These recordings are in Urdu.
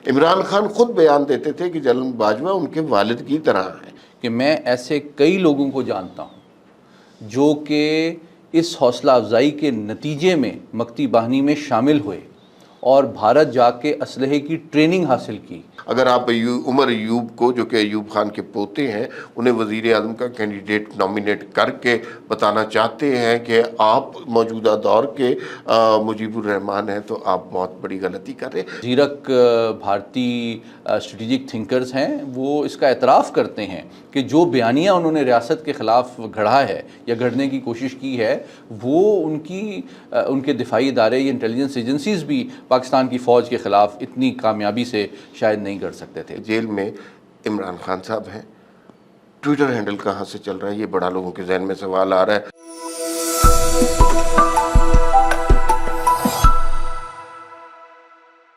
عمران خان خود بیان دیتے تھے کہ جنرل باجوہ ان کے والد کی طرح ہیں. کہ میں ایسے کئی لوگوں کو جانتا ہوں جو کہ اس حوصلہ افزائی کے نتیجے میں مکتی باہنی میں شامل ہوئے اور بھارت جا کے اسلحے کی ٹریننگ حاصل کی. اگر آپ عمر ایوب کو، جو کہ ایوب خان کے پوتے ہیں، انہیں وزیر اعظم کا کینڈیڈیٹ نامینیٹ کر کے بتانا چاہتے ہیں کہ آپ موجودہ دور کے مجیب الرحمان ہیں، تو آپ بہت بڑی غلطی کر رہے ہیں. زیرک بھارتی اسٹریٹجک تھنکرز ہیں، وہ اس کا اعتراف کرتے ہیں کہ جو بیانیہ انہوں نے ریاست کے خلاف گھڑا ہے یا گھڑنے کی کوشش کی ہے، وہ ان کے دفاعی ادارے یا انٹیلیجنس ایجنسیز بھی پاکستان کی فوج کے خلاف اتنی کامیابی سے شاید نہیں کر سکتے تھے. جیل میں عمران خان صاحب ہیں، ٹویٹر ہینڈل کہاں سے چل رہا ہے، یہ بڑا لوگوں کے ذہن میں سوال آ رہا ہے.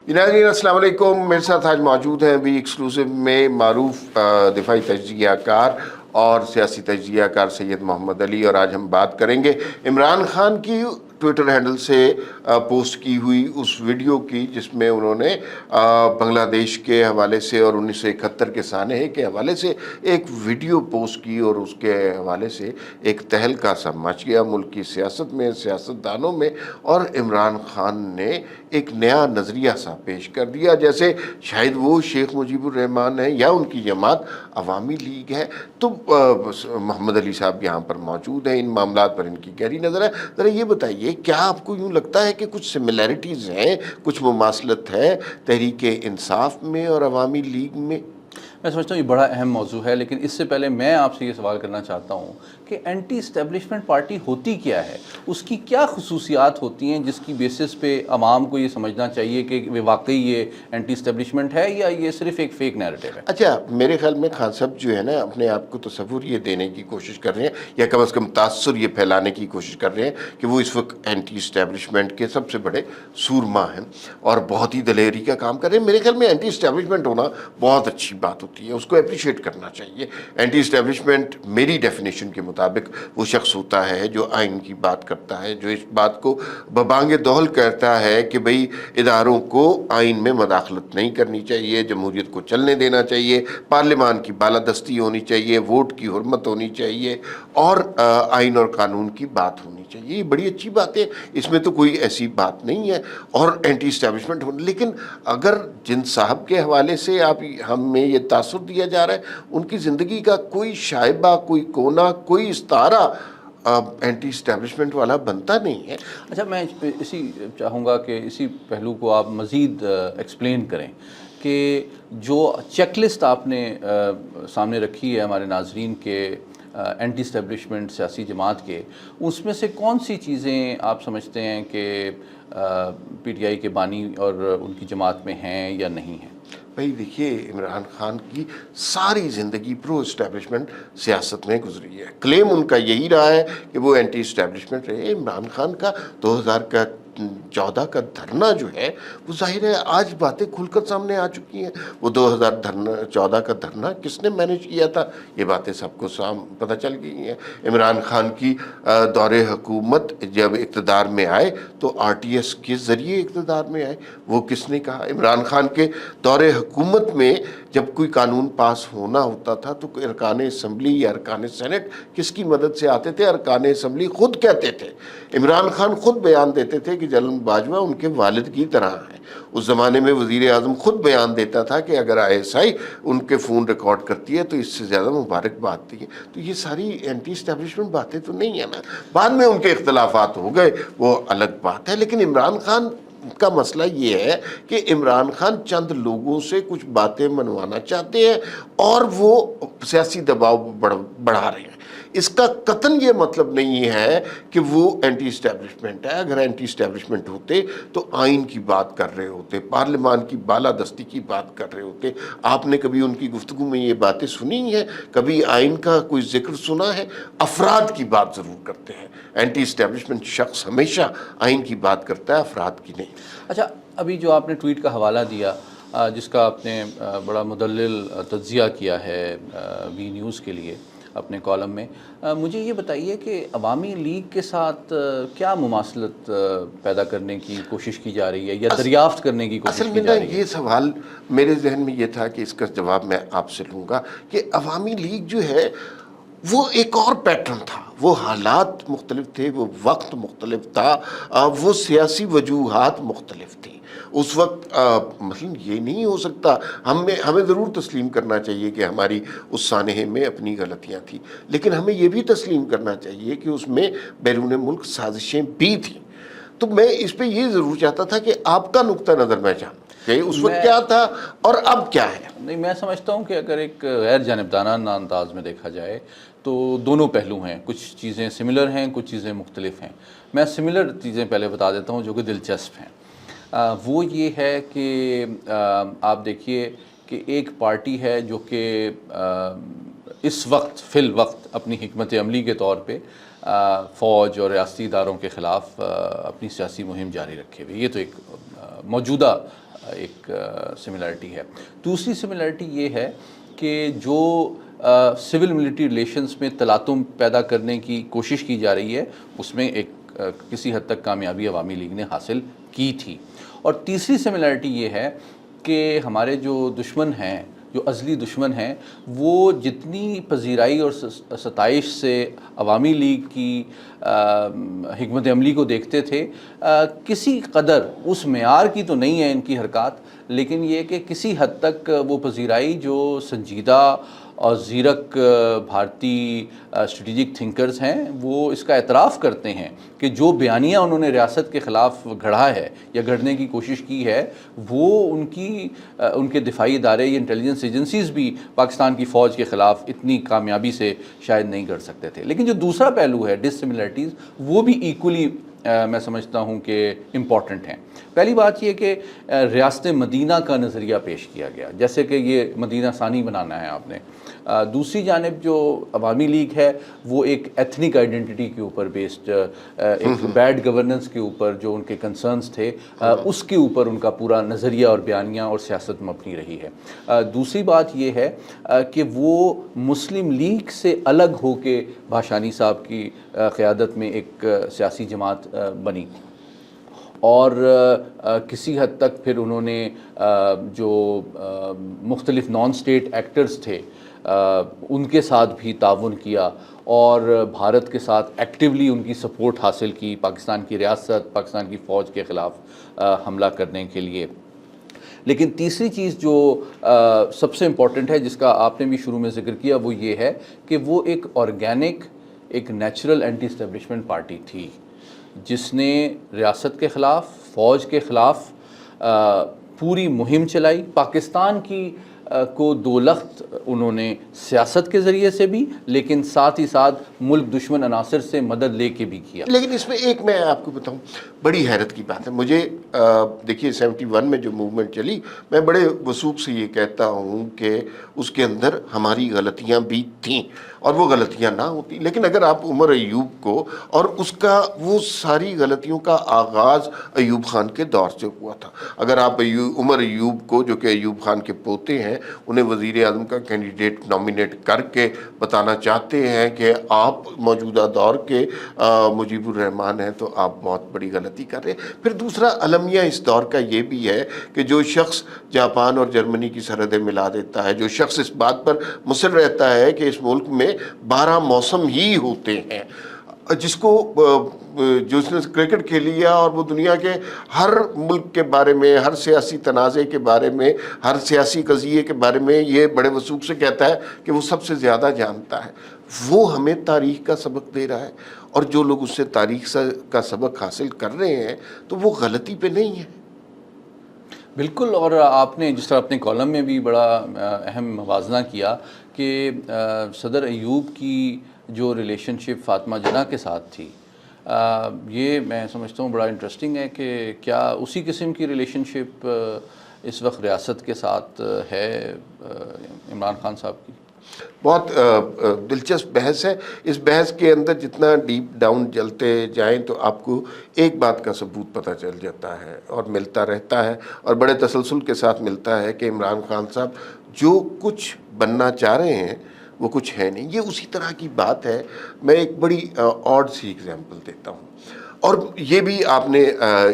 ناظرین السلام علیکم، میرے ساتھ آج موجود ہیں بھی ایکسکلوسیو میں معروف دفاعی تجزیہ کار اور سیاسی تجزیہ کار سید محمد علی، اور آج ہم بات کریں گے عمران خان کی ٹویٹر ہینڈل سے پوسٹ کی ہوئی اس ویڈیو کی، جس میں انہوں نے بنگلہ دیش کے حوالے سے اور 1971 کے سانحے کے حوالے سے ایک ویڈیو پوسٹ کی، اور اس کے حوالے سے ایک تہلکہ سا مچ گیا ملک کی سیاست میں، سیاستدانوں میں، اور عمران خان نے ایک نیا نظریہ سا پیش کر دیا، جیسے شاید وہ شیخ مجیب الرحمان ہیں یا ان کی جماعت عوامی لیگ ہے. تو محمد علی صاحب یہاں پر موجود ہیں، ان معاملات پر ان کی گہری نظر ہے. ذرا یہ بتائیے، کیا آپ کو یوں لگتا ہے کہ کچھ سملیرٹیز ہیں، کچھ مماثلت ہے تحریک انصاف میں اور عوامی لیگ میں؟ میں سمجھتا ہوں یہ بڑا اہم موضوع ہے، لیکن اس سے پہلے میں آپ سے یہ سوال کرنا چاہتا ہوں کہ اینٹی اسٹیبلشمنٹ پارٹی ہوتی کیا ہے؟ اس کی کیا خصوصیات ہوتی ہیں جس کی بیسس پہ عوام کو یہ سمجھنا چاہیے کہ واقعی یہ اینٹی اسٹیبلشمنٹ ہے یا یہ صرف ایک فیک نیریٹو ہے؟ اچھا، میرے خیال میں خان صاحب جو ہے نا، اپنے آپ کو تصور یہ دینے کی کوشش کر رہے ہیں، یا کم از کم تاثر یہ پھیلانے کی کوشش کر رہے ہیں کہ وہ اس وقت اینٹی اسٹیبلشمنٹ کے سب سے بڑے سورما ہیں اور بہت ہی دلیری کا کام کر رہے ہیں. میرے خیال میں اینٹی اسٹیبلشمنٹ ہونا بہت اچھی بات ہوتی ہے، اس کو اپریشیٹ کرنا چاہیے. اینٹی اسٹیبلشمنٹ میری ڈیفینیشن کے مطابق وہ شخص ہوتا ہے جو آئین کی بات کرتا ہے، جو اس بات کو ببانگ دہل کہتا ہے کہ بھئی اداروں کو آئین میں مداخلت نہیں کرنی چاہیے، جمہوریت کو چلنے دینا چاہیے، پارلیمان کی بالادستی ہونی چاہیے، ووٹ کی حرمت ہونی چاہیے، اور آئین اور قانون کی بات ہونی چاہیے. یہ بڑی اچھی بات ہے، اس میں تو کوئی ایسی بات نہیں ہے. اور اینٹی اسٹیبلشمنٹ لیکن اگر جن صاحب کے حوالے سے ہمیں یہ تاثر دیا جا رہا ہے، ان کی زندگی کا کوئی شائبہ، کوئی کونا، کوئی استارہ اینٹی اسٹیبلشمنٹ والا بنتا نہیں ہے. اچھا، میں اسی چاہوں گا کہ اسی پہلو کو آپ مزید ایکسپلین کریں کہ جو چیک لسٹ آپ نے سامنے رکھی ہے ہمارے ناظرین کے اینٹی اسٹیبلشمنٹ سیاسی جماعت کے، اس میں سے کون سی چیزیں آپ سمجھتے ہیں کہ پی ٹی آئی کے بانی اور ان کی جماعت میں ہیں یا نہیں ہیں؟ بھائی دیکھیے، عمران خان کی ساری زندگی پرو اسٹیبلشمنٹ سیاست میں گزری ہے. کلیم ان کا یہی رہا ہے کہ وہ اینٹی اسٹیبلشمنٹ رہے. عمران خان کا 2014 کا دھرنا جو ہے، وہ ظاہر ہے آج باتیں کھل کر سامنے آ چکی ہیں. وہ 2014 کا دھرنا کس نے مینیج کیا تھا، یہ باتیں سب کو پتہ چل گئی ہیں. عمران خان کی دور حکومت جب اقتدار میں آئے تو آر ٹی ایس کے ذریعے اقتدار میں آئے، وہ کس نے کہا؟ عمران خان کے دور حکومت میں جب کوئی قانون پاس ہونا ہوتا تھا تو ارکان اسمبلی یا ارکان سینٹ کس کی مدد سے آتے تھے؟ ارکان اسمبلی خود کہتے تھے. عمران خان خود بیان دیتے تھے کہ جنرل باجوہ ان کے والد کی طرح ہیں. اس زمانے میں وزیر اعظم خود بیان دیتا تھا کہ اگر آئی ایس آئی ان کے فون ریکارڈ کرتی ہے تو اس سے زیادہ مبارک بات تھی. تو یہ ساری اینٹی اسٹیبلشمنٹ باتیں تو نہیں ہیں نا. بعد میں ان کے اختلافات ہو گئے، وہ الگ بات ہے. لیکن عمران خان کا مسئلہ یہ ہے کہ عمران خان چند لوگوں سے کچھ باتیں منوانا چاہتے ہیں اور وہ سیاسی دباؤ بڑھا رہے ہیں. اس کا قطعاً یہ مطلب نہیں ہے کہ وہ اینٹی اسٹیبلشمنٹ ہے. اگر اینٹی اسٹیبلشمنٹ ہوتے تو آئین کی بات کر رہے ہوتے، پارلیمان کی بالادستی کی بات کر رہے ہوتے. آپ نے کبھی ان کی گفتگو میں یہ باتیں سنی ہیں؟ کبھی آئین کا کوئی ذکر سنا ہے؟ افراد کی بات ضرور کرتے ہیں. اینٹی اسٹیبلشمنٹ شخص ہمیشہ آئین کی بات کرتا ہے، افراد کی نہیں. اچھا، ابھی جو آپ نے ٹویٹ کا حوالہ دیا، جس کا آپ نے بڑا مدلل تجزیہ کیا ہے وی نیوز کے لیے، اپنے کالم میں. مجھے یہ بتائیے کہ عوامی لیگ کے ساتھ کیا مماثلت پیدا کرنے کی کوشش کی جا رہی ہے یا دریافت کرنے کی کوشش اصل کی میں جا نا رہی ہے؟ یہ سوال میرے ذہن میں یہ تھا کہ اس کا جواب میں آپ سے لوں گا کہ عوامی لیگ جو ہے وہ ایک اور پیٹرن تھا، وہ حالات مختلف تھے، وہ وقت مختلف تھا، وہ سیاسی وجوہات مختلف تھی اس وقت. مثلا یہ نہیں ہو سکتا، ہمیں ضرور تسلیم کرنا چاہیے کہ ہماری اس سانحے میں اپنی غلطیاں تھیں، لیکن ہمیں یہ بھی تسلیم کرنا چاہیے کہ اس میں بیرون ملک سازشیں بھی تھیں. تو میں اس پہ یہ ضرور چاہتا تھا کہ آپ کا نقطہ نظر میں جانوں کہ اس وقت کیا تھا اور اب کیا ہے. نہیں، میں سمجھتا ہوں کہ اگر ایک غیر جانبدارانہ انداز میں دیکھا جائے تو دونوں پہلو ہیں، کچھ چیزیں سملر ہیں، کچھ چیزیں مختلف ہیں. میں سملر چیزیں پہلے بتا دیتا ہوں جو کہ دلچسپ ہیں. وہ یہ ہے کہ آپ دیکھیے کہ ایک پارٹی ہے جو کہ اس وقت فی الوقت اپنی حکمت عملی کے طور پہ فوج اور ریاستی اداروں کے خلاف اپنی سیاسی مہم جاری رکھے ہوئے. یہ تو ایک موجودہ ایک سملیرٹی ہے. دوسری سملیرٹی یہ ہے کہ جو سول ملٹری ریلیشنز میں تلاطم پیدا کرنے کی کوشش کی جا رہی ہے اس میں ایک کسی حد تک کامیابی عوامی لیگ نے حاصل کی تھی. اور تیسری سملیرٹی یہ ہے کہ ہمارے جو دشمن ہیں، جو ازلی دشمن ہیں، وہ جتنی پذیرائی اور ستائش سے عوامی لیگ کی حکمت عملی کو دیکھتے تھے، کسی قدر اس معیار کی تو نہیں ہے ان کی حرکات، لیکن یہ کہ کسی حد تک وہ پذیرائی جو سنجیدہ اور زیرک بھارتی اسٹریٹجک تھنکرز ہیں وہ اس کا اعتراف کرتے ہیں کہ جو بیانیہ انہوں نے ریاست کے خلاف گھڑا ہے یا گھڑنے کی کوشش کی ہے وہ ان کے دفاعی ادارے یا انٹیلیجنس ایجنسیز بھی پاکستان کی فوج کے خلاف اتنی کامیابی سے شاید نہیں کر سکتے تھے. لیکن جو دوسرا پہلو ہے ڈسسملیرٹیز، وہ بھی ایکولی میں سمجھتا ہوں کہ امپورٹنٹ ہیں. پہلی بات یہ کہ ریاست مدینہ کا نظریہ پیش کیا گیا، جیسے کہ یہ مدینہ ثانی بنانا ہے آپ نے. دوسری جانب جو عوامی لیگ ہے وہ ایک ایتھنک آئیڈینٹی کے اوپر بیسڈ، ایک بیڈ گورننس کے اوپر جو ان کے کنسرنز تھے اس کے اوپر ان کا پورا نظریہ اور بیانیہ اور سیاست مبنی رہی ہے. دوسری بات یہ ہے کہ وہ مسلم لیگ سے الگ ہو کے بھاشانی صاحب کی قیادت میں ایک سیاسی جماعت بنی، اور کسی حد تک پھر انہوں نے جو مختلف نان اسٹیٹ ایکٹرز تھے ان کے ساتھ بھی تعاون کیا اور بھارت کے ساتھ ایکٹیولی ان کی سپورٹ حاصل کی پاکستان کی ریاست، پاکستان کی فوج کے خلاف حملہ کرنے کے لیے. لیکن تیسری چیز جو سب سے امپورٹنٹ ہے جس کا آپ نے بھی شروع میں ذکر کیا وہ یہ ہے کہ وہ ایک آرگینک، ایک نیچرل اینٹی اسٹیبلشمنٹ پارٹی تھی جس نے ریاست کے خلاف، فوج کے خلاف پوری مہم چلائی. پاکستان کی کو دولخت انہوں نے سیاست کے ذریعے سے بھی، لیکن ساتھ ہی ساتھ ملک دشمن عناصر سے مدد لے کے بھی کیا. لیکن اس میں ایک میں آپ کو بتاؤں بڑی حیرت کی بات ہے مجھے، دیکھیے 71 میں جو موومنٹ چلی، میں بڑے وثوق سے یہ کہتا ہوں کہ اس کے اندر ہماری غلطیاں بھی تھیں اور وہ غلطیاں نہ ہوتی. لیکن اگر آپ عمر ایوب کو، اور اس کا وہ ساری غلطیوں کا آغاز ایوب خان کے دور سے ہوا تھا، اگر آپ عمر ایوب کو جو کہ ایوب خان کے پوتے ہیں انہیں وزیر اعظم کا کینڈیڈیٹ نامینیٹ کر کے بتانا چاہتے ہیں کہ آپ موجودہ دور کے مجیب الرحمان ہیں، تو آپ بہت بڑی غلطی کر رہے ہیں. پھر دوسرا المیہ اس دور کا یہ بھی ہے کہ جو شخص جاپان اور جرمنی کی سرحدیں ملا دیتا ہے، جو شخص اس بات پر مصر رہتا ہے کہ اس ملک میں 12 موسم ہی ہوتے ہیں، جس کو جو اس نے کرکٹ کھیلی ہے اور وہ دنیا کے ہر ملک کے بارے میں، ہر سیاسی تنازع کے بارے میں، ہر سیاسی قضیے کے بارے میں یہ بڑے وثوق سے کہتا ہے کہ وہ سب سے زیادہ جانتا ہے، وہ ہمیں تاریخ کا سبق دے رہا ہے. اور جو لوگ اس سے تاریخ کا سبق حاصل کر رہے ہیں تو وہ غلطی پہ نہیں ہے. بالکل. اور آپ نے جس طرح اپنے کالم میں بھی بڑا اہم موازنہ کیا کہ صدر ایوب کی جو ریلیشن شپ فاطمہ جناح کے ساتھ تھی، یہ میں سمجھتا ہوں بڑا انٹرسٹنگ ہے کہ کیا اسی قسم کی ریلیشن شپ اس وقت ریاست کے ساتھ ہے عمران خان صاحب کی؟ بہت دلچسپ بحث ہے. اس بحث کے اندر جتنا ڈیپ ڈاؤن چلتے جائیں تو آپ کو ایک بات کا ثبوت پتہ چل جاتا ہے اور ملتا رہتا ہے اور بڑے تسلسل کے ساتھ ملتا ہے کہ عمران خان صاحب جو کچھ بننا چاہ رہے ہیں وہ کچھ ہے نہیں. یہ اسی طرح کی بات ہے. میں ایک بڑی آڈ سی ایگزامپل دیتا ہوں, اور یہ بھی آپ نے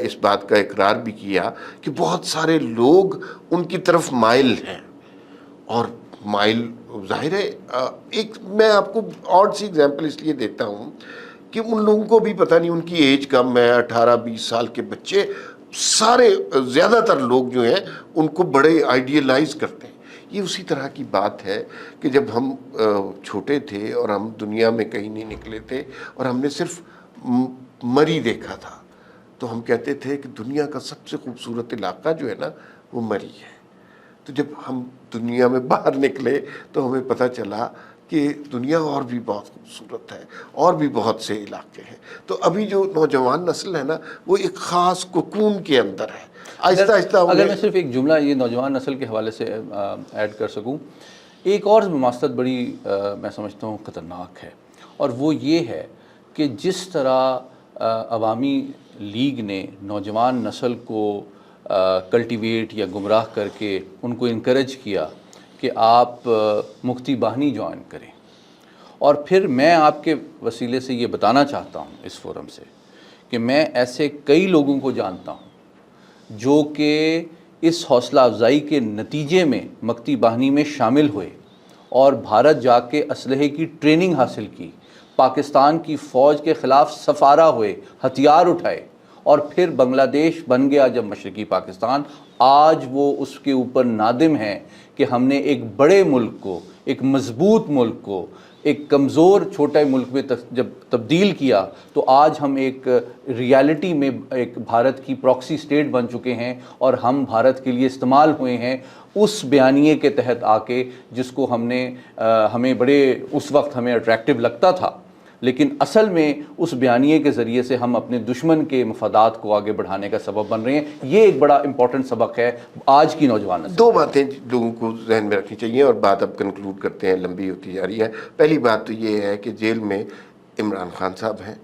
اس بات کا اقرار بھی کیا کہ بہت سارے لوگ ان کی طرف مائل ہیں, اور مائل ظاہر ہے. ایک میں آپ کو آڈ سی ایگزامپل اس لیے دیتا ہوں کہ ان لوگوں کو بھی پتہ نہیں, ان کی ایج کم ہے, 18-20 سال کے بچے سارے زیادہ تر لوگ جو ہیں ان کو بڑے آئیڈیلائز کرتے ہیں. یہ اسی طرح کی بات ہے کہ جب ہم چھوٹے تھے اور ہم دنیا میں کہیں نہیں نکلے تھے اور ہم نے صرف مری دیکھا تھا, تو ہم کہتے تھے کہ دنیا کا سب سے خوبصورت علاقہ جو ہے نا وہ مری ہے. تو جب ہم دنیا میں باہر نکلے تو ہمیں پتہ چلا کہ دنیا اور بھی بہت خوبصورت ہے, اور بھی بہت سے علاقے ہیں. تو ابھی جو نوجوان نسل ہے نا وہ ایک خاص کوکون کے اندر ہے. آہستہ آہستہ اگر میں صرف ایک جملہ یہ نوجوان نسل کے حوالے سے ایڈ کر سکوں, ایک اور مماثلت بڑی میں سمجھتا ہوں خطرناک ہے, اور وہ یہ ہے کہ جس طرح عوامی لیگ نے نوجوان نسل کو کلٹیویٹ یا گمراہ کر کے ان کو انکریج کیا کہ آپ مفتی باہنی جوائن کریں, اور پھر میں آپ کے وسیلے سے یہ بتانا چاہتا ہوں اس فورم سے کہ میں ایسے کئی لوگوں کو جانتا ہوں جو کہ اس حوصلہ افزائی کے نتیجے میں مکتی باہنی میں شامل ہوئے اور بھارت جا کے اسلحے کی ٹریننگ حاصل کی, پاکستان کی فوج کے خلاف سفارہ ہوئے, ہتھیار اٹھائے, اور پھر بنگلہ دیش بن گیا جب مشرقی پاکستان. آج وہ اس کے اوپر نادم ہیں کہ ہم نے ایک بڑے ملک کو, ایک مضبوط ملک کو ایک کمزور چھوٹے ملک میں جب تبدیل کیا تو آج ہم ایک ریالٹی میں ایک بھارت کی پراکسی سٹیٹ بن چکے ہیں, اور ہم بھارت کے لیے استعمال ہوئے ہیں اس بیانیے کے تحت آ کے جس کو ہمیں بڑے اس وقت ہمیں اٹریکٹیو لگتا تھا, لیکن اصل میں اس بیانیے کے ذریعے سے ہم اپنے دشمن کے مفادات کو آگے بڑھانے کا سبب بن رہے ہیں. یہ ایک بڑا امپورٹنٹ سبق ہے آج کی نوجوان نسل. دو باتیں لوگوں کو ذہن میں رکھنی چاہیے, اور بات اب کنکلوڈ کرتے ہیں, لمبی ہوتی جا رہی ہے. پہلی بات تو یہ ہے کہ جیل میں عمران خان صاحب ہیں,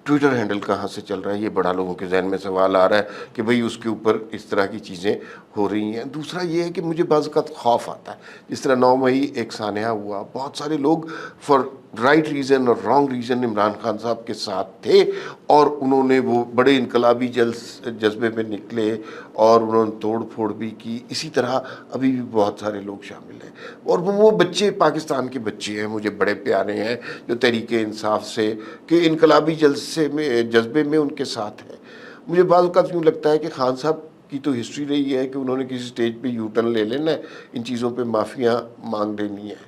ٹویٹر ہینڈل کہاں سے چل رہا ہے, یہ بڑا لوگوں کے ذہن میں سوال آ رہا ہے کہ بھئی اس کے اوپر اس طرح کی چیزیں ہو رہی ہیں. دوسرا یہ ہے کہ مجھے بعض اوقات خوف آتا ہے, جس طرح 9 مئی ایک سانحہ ہوا, بہت سارے لوگ فار رائٹ ریزن اور رانگ ریزن عمران خان صاحب کے ساتھ تھے, اور انہوں نے وہ بڑے انقلابی جذبے میں نکلے اور انہوں نے توڑ پھوڑ بھی کی. اسی طرح ابھی بھی بہت سارے لوگ شامل ہیں, اور وہ بچے پاکستان کے بچے ہیں, مجھے بڑے پیارے ہیں, جو تحریک انصاف سے کہ انقلابی جذبے میں ان کے ساتھ ہیں. مجھے بعض اوقات یوں لگتا ہے کہ خان صاحب کی تو ہسٹری رہی ہے کہ انہوں نے کسی سٹیج پہ یو ٹرن لے لینا ہے, ان چیزوں پہ معافیاں مانگ لینی ہے,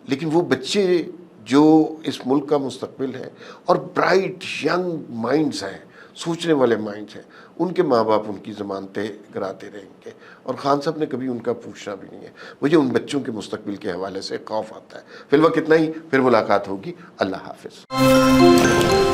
لیکن وہ بچے جو اس ملک کا مستقبل ہے اور برائٹ ینگ مائنڈز ہیں, سوچنے والے مائنڈز ہیں, ان کے ماں باپ ان کی ضمانتیں کراتے رہیں گے, اور خان صاحب نے کبھی ان کا پوچھنا بھی نہیں ہے. مجھے ان بچوں کے مستقبل کے حوالے سے خوف آتا ہے. فی الوقت اتنا ہی, پھر ملاقات ہوگی. اللہ حافظ.